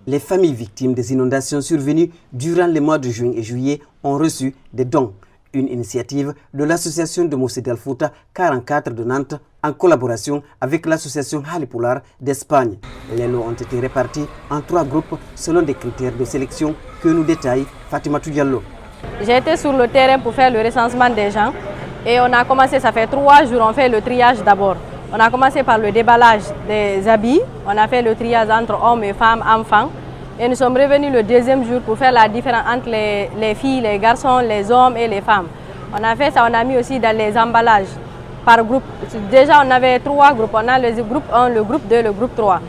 Les familles victimes des inondations survenues durant les mois de juin et juillet ont reçu des dons. Une initiative de l'association de Moussédal Fouta 44 de Nantes en collaboration avec l'association Halipular d'Espagne. Les lots ont été répartis en 3 groupes selon des critères de sélection que nous détaille Fatimatou Diallo. J'ai été sur le terrain pour faire le recensement des gens et on a commencé, ça fait 3 jours, on fait le triage d'abord. On a commencé par le déballage des habits, on a fait le triage entre hommes et femmes, enfants. Et nous sommes revenus le 2e jour pour faire la différence entre les filles, les garçons, les hommes et les femmes. On a fait ça, on a mis aussi dans les emballages par groupe. Déjà, on avait 3 groupes. On a le groupe 1, le groupe 2, le groupe 3.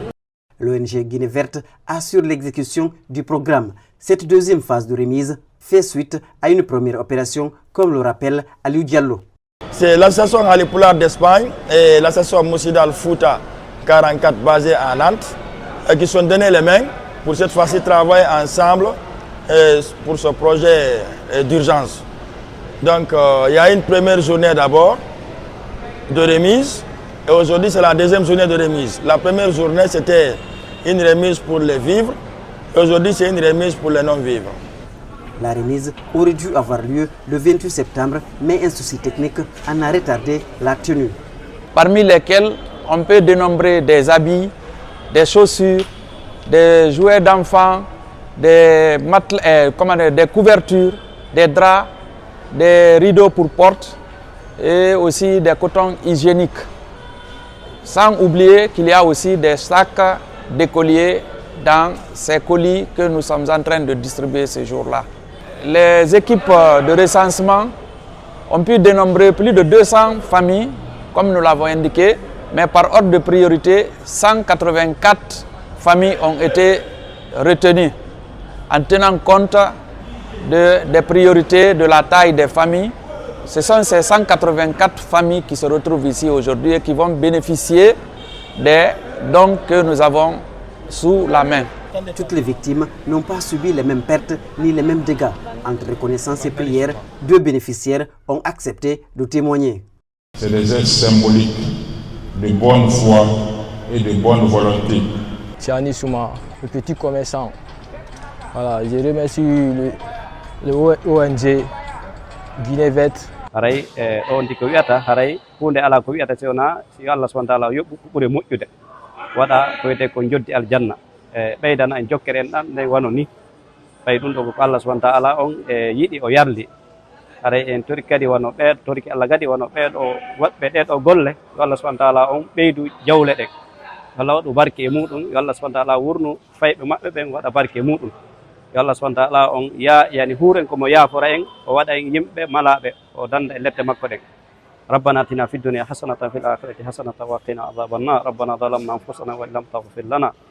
L'ONG Guinée Verte assure l'exécution du programme. Cette 2e phase de remise fait suite à une première opération, comme le rappelle Aliou Diallo. C'est l'association Halipular d'Espagne et l'association Moussédal Fouta 44 basée à Nantes qui sont donnés les mains pour cette fois-ci travailler ensemble pour ce projet d'urgence. Donc il y a une première journée d'abord de remise et aujourd'hui c'est la 2e journée de remise. La première journée c'était une remise pour les vivres et aujourd'hui c'est une remise pour les non-vivres. La remise aurait dû avoir lieu le 28 septembre, mais un souci technique en a retardé la tenue. Parmi lesquels on peut dénombrer des habits, des chaussures, des jouets d'enfants, des couvertures, des draps, des rideaux pour porte et aussi des cotons hygiéniques. Sans oublier qu'il y a aussi des sacs d'écoliers dans ces colis que nous sommes en train de distribuer ces jours-là. Les équipes de recensement ont pu dénombrer plus de 200 familles, comme nous l'avons indiqué, mais par ordre de priorité, 184 familles ont été retenues en tenant compte des priorités de la taille des familles. Ce sont ces 184 familles qui se retrouvent ici aujourd'hui et qui vont bénéficier des dons que nous avons sous la main. Toutes les victimes n'ont pas subi les mêmes pertes ni les mêmes dégâts. Entre reconnaissance et prière, 2 bénéficiaires ont accepté de témoigner. C'est des gestes symboliques de bonne foi et de bonne volonté. Tiani Souma, le petit commerçant. Voilà, je remercie le ONG Guinée Verte. Haray on di ko wi'ata haray hunde ala ko wi'ata sewna si Allah subhanahu wa ta'ala yobbu ɓure moƴƴude waɗa ko wiyete ko joddi aljanna ɓeydana en jokkere en ɗan nde wano ni ɓay ɗum ɗo ko Allah subhanahu wa ta'ala on yiɗi o yarli haray en tori kadi wano toriki Allah kadi wano ɓeeɗo waɗɓe ɗeɗo golle yo Allah subhanahu wa ta'ala on ɓeydu jawle ɗe Allah waɗu barke e muɗum yo Allah subhanahu wa ta'ala wurnu fayɓe maɓɓe ɓen waɗa barke e muɗum yo Allah subhanahu wa ta'ala on yani huuren komo yaafora en o waɗa en yimɓe malaɓe o danda e lette makko ɗen ربنا آتنا في الدنيا حسنة وفي الآخرة حسنة وقنا عذاب النار ربنا ظلمنا أنفسنا وإن لم تغفر لنا